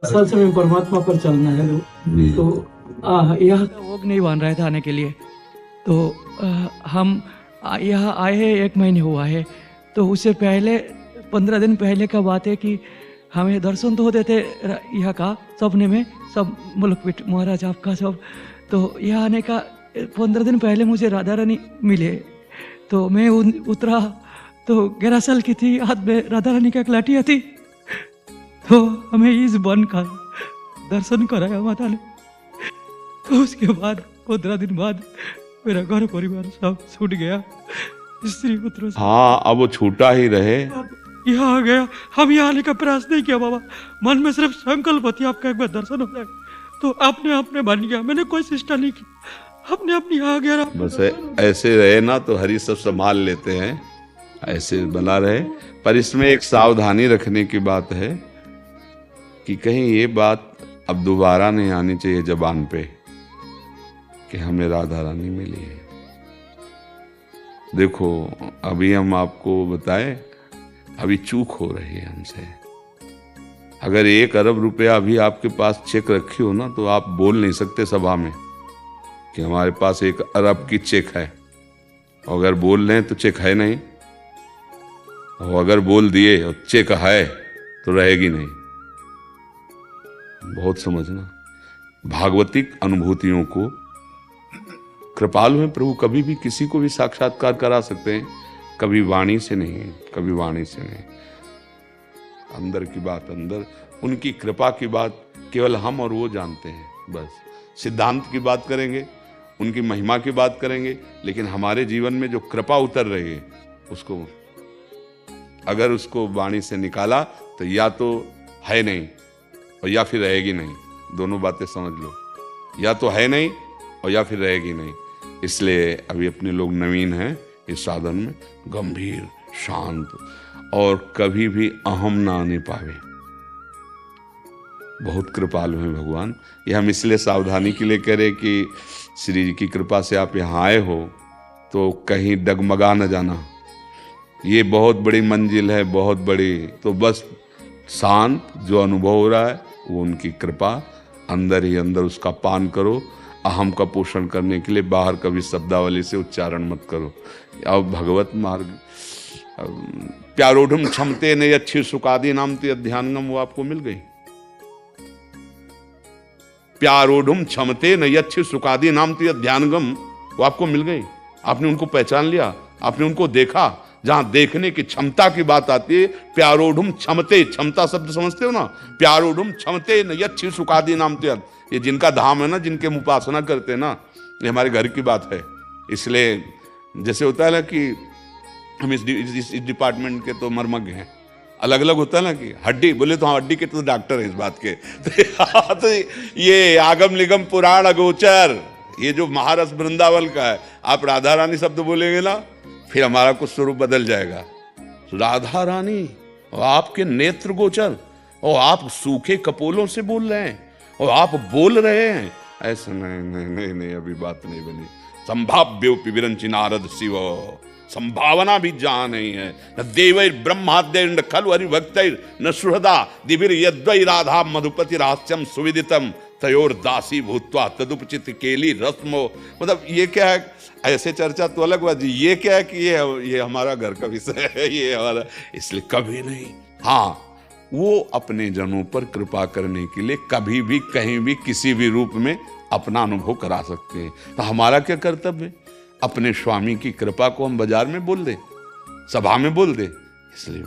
असल समय परमात्मा पर चलना है तो यह वोग नहीं बन रहा था आने के लिए। तो हम यहाँ आए हैं 1 महीने हुआ है। तो उससे पहले 15 दिन पहले का बात है कि हमें दर्शन तो होते थे यहाँ का सपने में, सब मुल्क महाराज आपका सब। तो यहाँ आने का 15 दिन पहले मुझे राधा रानी मिले। तो मैं उतरा तो 11 साल की थी, हाथ में राधा रानी का एक लाठिया थी। तो हमें इस वन का दर्शन कराया माता ने। तो उसके बाद 15 दिन बाद मेरा घर परिवार सब छूट गया, स्त्री पुत्र से। हाँ, अब वो छूटा ही रहे। यहाँ आ गया। हम यहाँ आने का प्रयास नहीं किया बाबा, मन में सिर्फ संकल्प थी आपका एक बार दर्शन हो जाए। तो आपने बन गया, मैंने कोई चेष्टा नहीं की, अपने अपनी आ गया। बस ऐसे रहे ना तो हरि सब संभाल लेते हैं, ऐसे बना रहे। पर इसमें एक सावधानी रखने की बात है कि कहीं ये बात अब दोबारा नहीं आनी चाहिए जबान पे कि हमें राधा रानी मिली है। देखो अभी हम आपको बताएं, अभी चूक हो रही है हमसे। अगर 1 अरब रुपया अभी आपके पास चेक रखी हो ना, तो आप बोल नहीं सकते सभा में कि हमारे पास 1 अरब की चेक है। और अगर बोल रहे हैं तो चेक है नहीं, और अगर बोल दिए और चेक है तो रहेगी नहीं। बहुत समझना, भागवतिक अनुभूतियों को कृपालु हैं प्रभु, कभी भी किसी को भी साक्षात्कार करा सकते हैं, कभी वाणी से नहीं, कभी वाणी से नहीं। अंदर की बात अंदर, उनकी कृपा की बात केवल हम और वो जानते हैं। बस सिद्धांत की बात करेंगे, उनकी महिमा की बात करेंगे, लेकिन हमारे जीवन में जो कृपा उतर रही है उसको, अगर उसको वाणी से निकाला तो या तो है नहीं और या फिर रहेगी नहीं। दोनों बातें समझ लो, या तो है नहीं और या फिर रहेगी नहीं। इसलिए अभी अपने लोग नवीन हैं इस साधन में, गंभीर शांत और कभी भी अहम ना आने पावे। बहुत कृपालु हैं भगवान। ये हम इसलिए सावधानी के लिए कह रहे कि श्री जी की कृपा से आप यहाँ आए हो तो कहीं डगमगा न जाना। ये बहुत बड़ी मंजिल है, बहुत बड़ी। तो बस शांत जो अनुभव हो रहा है वो उनकी कृपा, अंदर ही अंदर उसका पान करो। अहम का पोषण करने के लिए बाहर कभी शब्दावली से उच्चारण मत करो। अब भगवत मार्ग प्यारोढ़ क्षमते ने अच्छी सुखादि नाम ते अध्यानगम, वो आपको मिल गई। प्यारोढ़ क्षमते न अच्छी सुखादि नाम ते अध्यानगम, वो आपको मिल गई। आपने उनको पहचान लिया, आपने उनको देखा। जहां देखने की क्षमता की बात आती है, प्यारोढ़ क्षमते, क्षमता शब्द समझते हो ना, प्यारोढ़ क्षमते न अच्छी सुखादि नाम ते, ये जिनका धाम है ना, जिनके हम उपासना करते हैं ना, ये हमारे घर की बात है। इसलिए जैसे होता है ना कि हम इस डिपार्टमेंट के तो मर्मज्ञ हैं, अलग अलग होता है ना कि हड्डी, बोले तो हाँ हड्डी के तो डॉक्टर है इस बात के। तो ये आगम निगम पुराण अगोचर, ये जो महारस वृंदावन का है, आप राधा रानी शब्द बोलेंगे ना, फिर हमारा कुछ स्वरूप बदल जाएगा। राधा रानी और आपके नेत्र गोचर, और आप सूखे कपोलों से बोल रहे हैं और आप बोल रहे हैं ऐसा। नहीं नहीं नहीं नहीं, अभी बात नहीं बनी। संभाव्योपि विरंचि नारद शिव, संभावना भी जहां नहीं है। न देवैर ब्रह्माद्यैर न खलु हरिभक्तैर न सुहृदा दिभिर यद्वै राधा मधुपति रहस्यम सुविदितम तयोर दासी भूत्वा तदुपचित केली रस्मो। मतलब ये क्या है, ऐसे चर्चा तो अलग बात, ये क्या है कि ये हमारा घर का विषय है, ये हमारा, इसलिए कभी नहीं। हाँ, वो अपने जनों पर कृपा करने के लिए कभी भी कहीं भी किसी भी रूप में अपना अनुभव करा सकते हैं। तो हमारा क्या कर्तव्य है, अपने स्वामी की कृपा को हम बाजार में बोल दे, सभा में बोल दे। इसलिए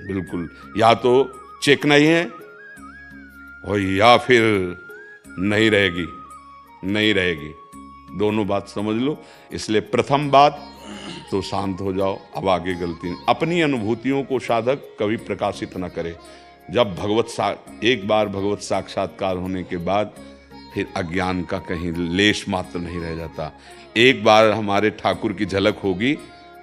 बिल्कुल या तो चेक नहीं है और या फिर नहीं रहेगी, नहीं रहेगी, दोनों बात समझ लो। इसलिए प्रथम बात तो शांत हो जाओ। अब आगे गलती, अपनी अनुभूतियों को साधक कभी प्रकाशित न करे। जब एक बार भगवत साक्षात्कार होने के बाद फिर अज्ञान का कहीं लेश मात्र नहीं रह जाता। एक बार हमारे ठाकुर की झलक होगी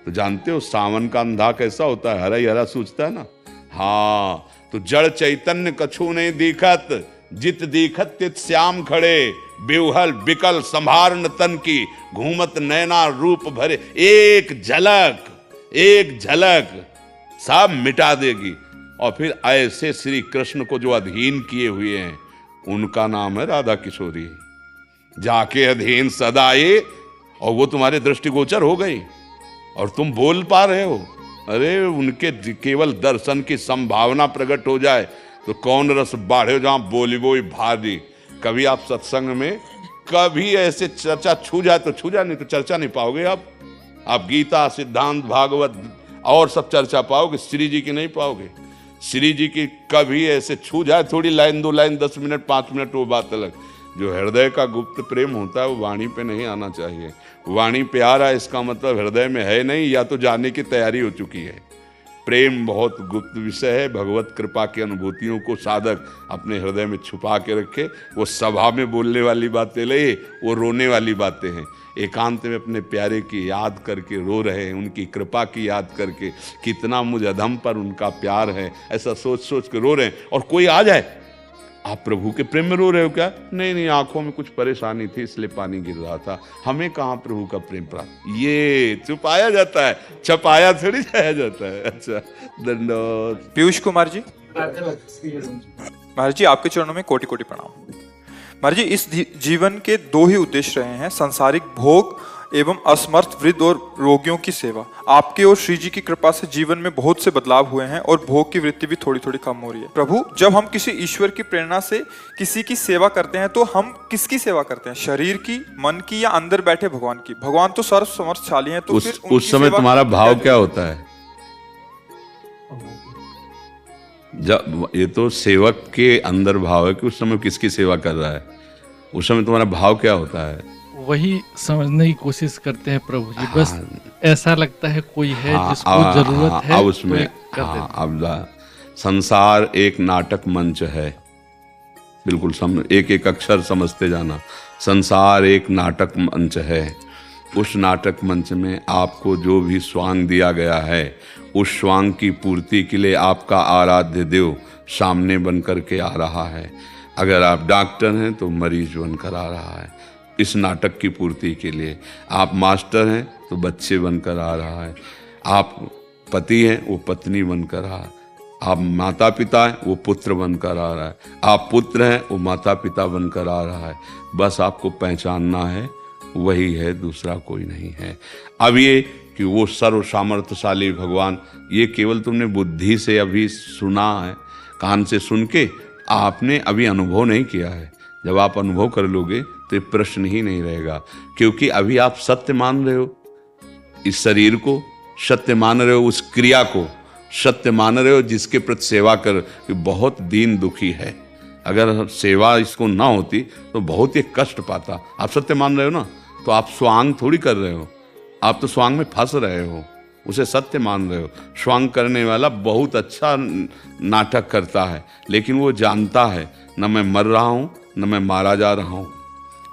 तो जानते हो सावन का अंधा कैसा होता है, हरा ही हरा सूझता है ना। हाँ, तो जड़ चैतन्य कछु नहीं दिखत, जित दिखत तित श्याम खड़े, बेवहल बिकल संभार न तन की, घूमत नैना रूप भरे। एक झलक सब मिटा देगी। और फिर ऐसे श्री कृष्ण को जो अधीन किए हुए हैं उनका नाम है राधा किशोरी। जाके अधीन सदाए और वो तुम्हारे दृष्टिगोचर हो गई और तुम बोल पा रहे हो। अरे उनके केवल दर्शन की संभावना प्रकट हो जाए तो कौन रस बाढ़े, जहां बोली बोई भारी। कभी आप सत्संग में कभी ऐसे चर्चा छू जाए तो छू जाए, नहीं तो चर्चा नहीं पाओगे। आप गीता, सिद्धांत, भागवत और सब चर्चा पाओगे, श्री जी की नहीं पाओगे। श्री जी की कभी ऐसे छू जाए थोड़ी लाइन, 2 लाइन, 10 मिनट, 5 मिनट, वो बात अलग। जो हृदय का गुप्त प्रेम होता है वो वाणी पे नहीं आना चाहिए। वाणी पे आ रहा है इसका मतलब हृदय में है नहीं, या तो जाने की तैयारी हो चुकी है। प्रेम बहुत गुप्त विषय है। भगवत कृपा की अनुभूतियों को साधक अपने हृदय में छुपा के रखे। वो सभा में बोलने वाली बातें ले, वो रोने वाली बातें हैं। एकांत में अपने प्यारे की याद करके रो रहे हैं, उनकी कृपा की याद करके, कितना मुझ अधम पर उनका प्यार है, ऐसा सोच सोच के रो रहे हैं। और कोई आ जाए, आप प्रभु के प्रेम में रो रहे हो क्या? नहीं, आंखों में कुछ परेशानी थी इसलिए पानी गिर रहा था। हमें कहाँ प्रभु का प्रेम प्राप्त? ये छुपाया जाता है, छपाया थोड़ी जाया जाता है। अच्छा, दंडोत। पीयूष कुमार जी। महाराज जी, आपके चरणों में कोटि कोटि प्रणाम। महाराज जी, इस जीवन के 2 ही उद्देश्य रहे हैं, सांसारिक भोग एवं असमर्थ वृद्ध और रोगियों की सेवा। आपके और श्री जी की कृपा से जीवन में बहुत से बदलाव हुए हैं और भोग की वृत्ति भी थोड़ी थोड़ी कम हो रही है। प्रभु, जब हम किसी ईश्वर की प्रेरणा से किसी की सेवा करते हैं तो हम किसकी सेवा करते हैं? शरीर की, मन की, या अंदर बैठे भगवान की? भगवान तो सर्व समर्थशाली हैं, तो फिर उस समय तुम्हारा भाव क्या होता है? जब ये तो सेवक के अंदर भाव है कि उस समय किसकी सेवा कर रहा है। उस समय तुम्हारा भाव क्या होता है? वही समझने की कोशिश करते हैं प्रभु जी। बस ऐसा लगता है कोई है जिसको जरूरत है उसमें। अब संसार एक नाटक मंच है, बिल्कुल एक एक अक्षर समझते जाना। संसार एक नाटक मंच है। उस नाटक मंच में आपको जो भी स्वांग दिया गया है, उस स्वांग की पूर्ति के लिए आपका आराध्य देव सामने बन करके आ रहा है। अगर आप डॉक्टर हैं तो मरीज बनकर आ रहा है इस नाटक की पूर्ति के लिए। आप मास्टर हैं तो बच्चे बनकर आ रहा है। आप पति हैं, वो पत्नी बनकर आ रहा है। आप माता पिता हैं, वो पुत्र बनकर आ रहा है। आप पुत्र हैं, वो माता पिता बनकर आ रहा है। बस आपको पहचानना है, वही है, दूसरा कोई नहीं है। अब ये कि वो सर्व सामर्थ्यशाली भगवान, ये केवल तुमने बुद्धि से अभी सुना है, कान से सुन के आपने अभी अनुभव नहीं किया है। जब आप अनुभव कर लोगे तो ये प्रश्न ही नहीं रहेगा, क्योंकि अभी आप सत्य मान रहे हो, इस शरीर को सत्य मान रहे हो, उस क्रिया को सत्य मान रहे हो जिसके प्रति सेवा कर बहुत दीन दुखी है। अगर सेवा इसको ना होती तो बहुत ही कष्ट पाता। आप सत्य मान रहे हो ना, तो आप स्वांग थोड़ी कर रहे हो, आप तो स्वांग में फंस रहे हो, उसे सत्य मान रहे हो। स्वांग करने वाला बहुत अच्छा नाटक करता है, लेकिन वो जानता है न मैं मर रहा हूँ न मैं मारा जा रहा हूँ,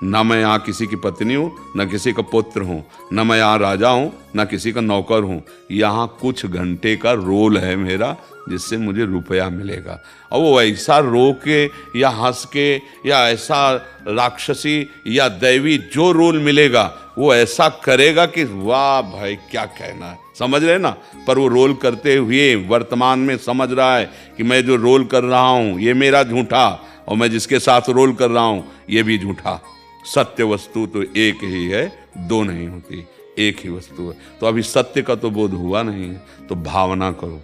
न मैं यहाँ किसी की पत्नी हूँ न किसी का पुत्र हूँ, न मैं यहाँ राजा हूँ न किसी का नौकर हूँ। यहाँ कुछ घंटे का रोल है मेरा जिससे मुझे रुपया मिलेगा। और वो ऐसा रो के या हंस के या ऐसा राक्षसी या दैवी जो रोल मिलेगा वो ऐसा करेगा कि वाह भाई क्या कहना है, समझ रहे ना। पर वो रोल करते हुए वर्तमान में समझ रहा है कि मैं जो रोल कर रहा हूँ ये मेरा झूठा, और मैं जिसके साथ रोल कर रहा हूँ ये भी झूठा। सत्य वस्तु तो एक ही है, दो नहीं होती, एक ही वस्तु है। तो अभी सत्य का तो बोध हुआ नहीं है, तो भावना करो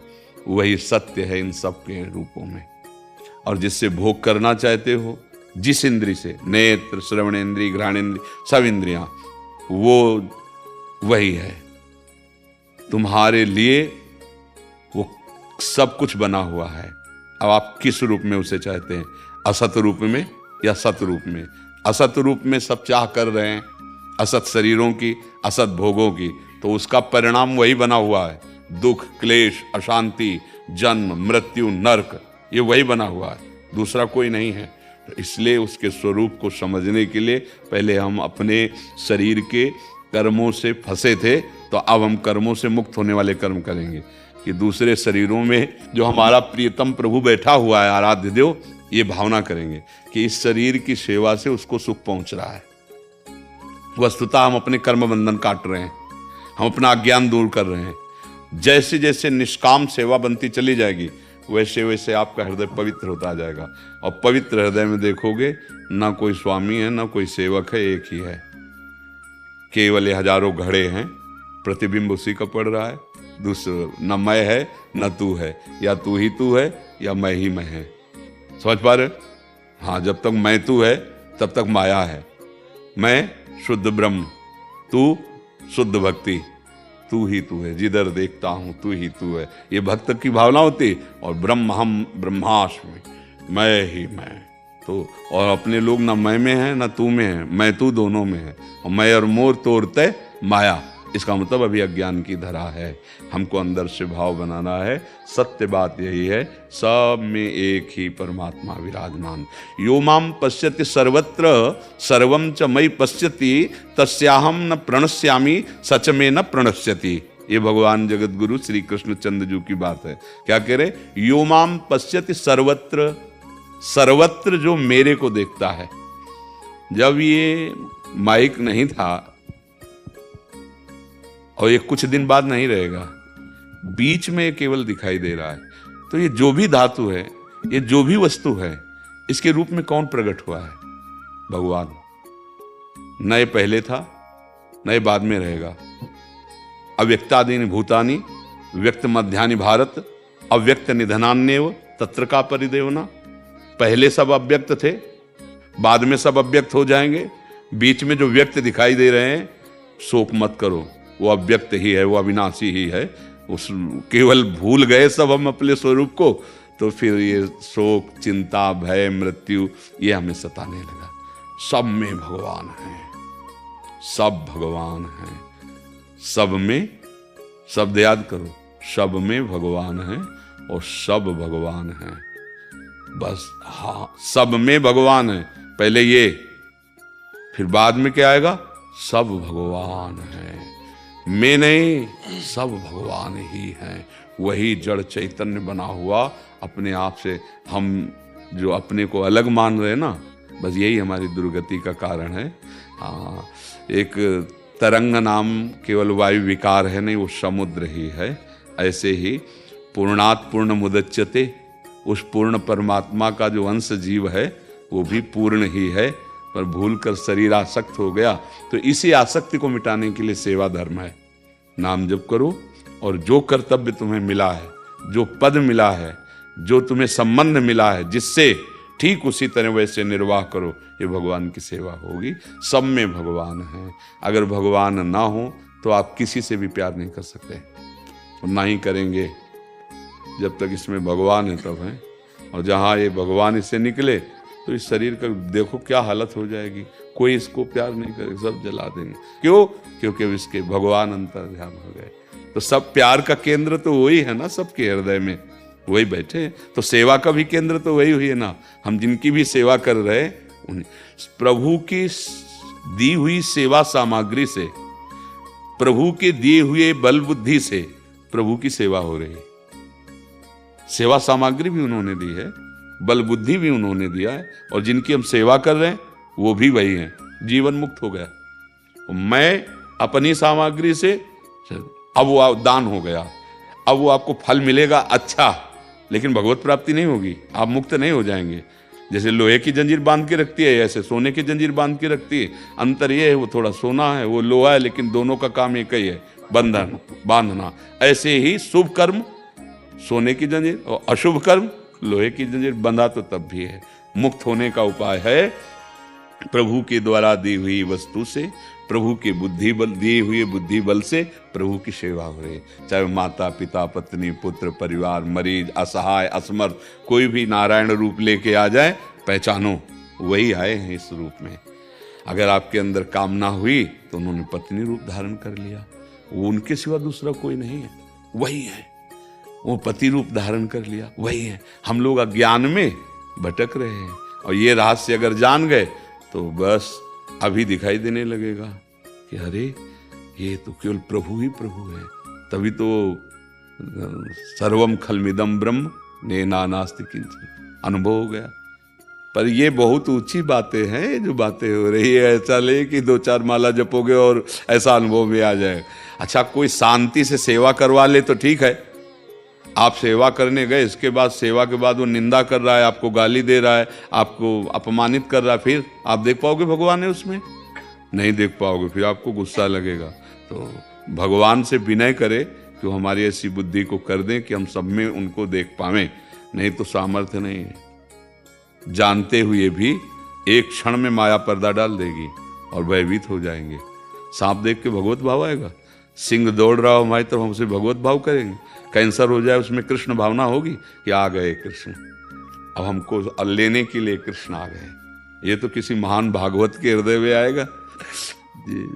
वही सत्य है इन सब के रूपों में। और जिससे भोग करना चाहते हो, जिस इंद्री से, नेत्र, श्रवणेंद्री, घ्राणेंद्री, सब इंद्रियां, वो वही है तुम्हारे लिए। वो सब कुछ बना हुआ है। अब आप किस रूप में उसे चाहते हैं, असत रूप में या सत रूप में? असत रूप में सब चाह कर रहे हैं, असत शरीरों की, असत भोगों की, तो उसका परिणाम वही बना हुआ है। दुख, क्लेश, अशांति, जन्म, मृत्यु, नरक, ये वही बना हुआ है, दूसरा कोई नहीं है। तो इसलिए उसके स्वरूप को समझने के लिए पहले हम अपने शरीर के कर्मों से फंसे थे, तो अब हम कर्मों से मुक्त होने वाले कर्म करेंगे कि दूसरे शरीरों में जो हमारा प्रियतम प्रभु बैठा हुआ है, आराध्य देव, ये भावना करेंगे कि इस शरीर की सेवा से उसको सुख पहुंच रहा है। वस्तुतः हम अपने कर्म बंधन काट रहे हैं, हम अपना अज्ञान दूर कर रहे हैं। जैसे जैसे निष्काम सेवा बनती चली जाएगी, वैसे वैसे आपका हृदय पवित्र होता जाएगा। और पवित्र हृदय में देखोगे ना कोई स्वामी है ना कोई सेवक है, एक ही है। केवल ये हजारों घड़े हैं, प्रतिबिंब उसी का पड़ रहा है। दूसरा न मैं है न तू है, या तू ही तू है या मैं ही मैं है। समझ पा रहे? हाँ, जब तक मैं तू है तब तक माया है। मैं शुद्ध ब्रह्म, तू शुद्ध भक्ति, तू ही तू है, जिधर देखता हूं तू ही तू है, ये भक्त की भावना होती। और ब्रह्म हम ब्रह्मास्मि, मैं ही मैं। तो और अपने लोग ना मैं में है ना तू में है, मैं तू दोनों में है। और मैं और मोर तोड़ते माया, इसका मतलब अभी अज्ञान की धरा है। हमको अंदर से भाव बनाना है। सत्य बात यही है, सब में एक ही परमात्मा विराजमान। यो माम पश्यति सर्वत्र सर्वम च मयि पश्यति तस्याहम न प्रणश्यामि सच में न प्रणश्यति। ये भगवान जगत गुरु श्री कृष्णचंद्र जी की बात है। क्या कह रहे? यो माम पश्यति सर्वत्र, सर्वत्र जो मेरे को देखता है। जब ये माइक नहीं था और ये कुछ दिन बाद नहीं रहेगा, बीच में केवल दिखाई दे रहा है, तो ये जो भी धातु है, ये जो भी वस्तु है, इसके रूप में कौन प्रकट हुआ है? भगवान। न ये पहले था न ये बाद में रहेगा। अव्यक्तादीनि भूतानि व्यक्त मध्यानि भारत अव्यक्त निधनान्येव तत्र का परिदेवना। पहले सब अव्यक्त थे, बाद में सब अव्यक्त हो जाएंगे। बीच में जो व्यक्त दिखाई दे रहे हैं, शोक मत करो, वो अव्यक्त ही है, वो अविनाशी ही है। उस केवल भूल गए सब हम अपने स्वरूप को, तो फिर ये शोक, चिंता, भय, मृत्यु ये हमें सताने लगा। सब में भगवान है, सब भगवान है, सब में, शब्द याद करो, सब में भगवान है और सब भगवान है। बस हाँ, सब में भगवान है, पहले ये, फिर बाद में क्या आएगा? सब भगवान है। मैं नहीं, सब भगवान ही हैं। वही जड़ चैतन्य बना हुआ अपने आप से। हम जो अपने को अलग मान रहे हैं ना, बस यही हमारी दुर्गति का कारण है। हाँ, एक तरंग नाम केवल वायु विकार है नहीं, वो समुद्र ही है। ऐसे ही पूर्णात् पूर्ण मुदच्यते, उस पूर्ण परमात्मा का जो अंश जीव है वो भी पूर्ण ही है, पर भूलकर शरीर आसक्त हो गया। तो इसी आसक्ति को मिटाने के लिए सेवा धर्म है। नाम जप करो और जो कर्तव्य तुम्हें मिला है, जो पद मिला है, जो तुम्हें संबंध मिला है, जिससे ठीक उसी तरह वैसे निर्वाह करो, ये भगवान की सेवा होगी। सब में भगवान है। अगर भगवान ना हो तो आप किसी से भी प्यार नहीं कर सकते, और ना ही करेंगे जब तक इसमें भगवान है तब है। और जहाँ ये भगवान इससे निकले तो इस शरीर का देखो क्या हालत हो जाएगी। कोई इसको प्यार नहीं करे, सब जला देंगे। क्यों? क्योंकि इसके भगवान अंतर्ध्यान हो गए। तो सब प्यार का केंद्र तो वही है ना, सबके हृदय में वही बैठे। तो सेवा का भी केंद्र तो वही हुई है ना। हम जिनकी भी सेवा कर रहे उन्हें प्रभु की दी हुई सेवा सामग्री से, प्रभु के दिए हुए बल बुद्धि से प्रभु की सेवा हो रही है। सेवा सामग्री भी उन्होंने दी है, बल बुद्धि भी उन्होंने दिया है, और जिनकी हम सेवा कर रहे हैं वो भी वही हैं। जीवन मुक्त हो गया। मैं अपनी सामग्री से, अब वो दान हो गया, अब वो आपको फल मिलेगा अच्छा, लेकिन भगवत प्राप्ति नहीं होगी, आप मुक्त नहीं हो जाएंगे। जैसे लोहे की जंजीर बांध के रखती है, ऐसे सोने की जंजीर बांध के रखती है। अंतर ये है, वो थोड़ा सोना है, वो लोहा है, लेकिन दोनों का काम एक ही है, बंधन, बांधना। ऐसे ही शुभ कर्म सोने की जंजीर और अशुभ कर्म लोहे की जंजीर, बंधा तो तब भी है। मुक्त होने का उपाय है प्रभु के द्वारा दी हुई वस्तु से, प्रभु के बुद्धि बल, दिए हुए बुद्धि बल से प्रभु की सेवा हो रही। चाहे माता पिता, पत्नी, पुत्र, परिवार, मरीज, असहाय, असमर्थ, कोई भी नारायण रूप लेके आ जाए, पहचानो वही आए हैं इस रूप में। अगर आपके अंदर कामना हुई तो उन्होंने पत्नी रूप धारण कर लिया, वो उनके सिवा दूसरा कोई नहीं है, वही है। वो पति रूप धारण कर लिया, वही है। हम लोग अज्ञान में भटक रहे हैं, और ये रहस्य अगर जान गए तो बस अभी दिखाई देने लगेगा कि अरे ये तो केवल प्रभु ही प्रभु है। तभी तो सर्वम खलमिदम ब्रह्म नेना नास्ति किंचन अनुभव हो गया। पर ये बहुत ऊंची बातें हैं जो बातें हो रही है। ऐसा ले कि 2-4 माला जपोगे और ऐसा अनुभव में आ जाए। अच्छा, कोई शांति से सेवा करवा ले तो ठीक है, आप सेवा करने गए, इसके बाद सेवा के बाद वो निंदा कर रहा है, आपको गाली दे रहा है, आपको अपमानित कर रहा है, फिर आप देख पाओगे भगवान है उसमें? नहीं देख पाओगे, फिर आपको गुस्सा लगेगा। तो भगवान से विनय करें कि वो हमारी ऐसी बुद्धि को कर दें कि हम सब में उनको देख पावें, नहीं तो सामर्थ्य नहीं है। जानते हुए भी एक क्षण में माया पर्दा डाल देगी और भयभीत हो जाएंगे। सांप देख के भगवत भाव आएगा, सिंह दौड़ रहा हो हमारी तरफ, हम उसे भगवत भाव करेंगे। कैंसर हो जाए उसमें कृष्ण भावना होगी कि आ गए कृष्ण, अब हमको लेने के लिए कृष्ण आ गए। ये तो किसी महान भागवत के हृदय में आएगा जी।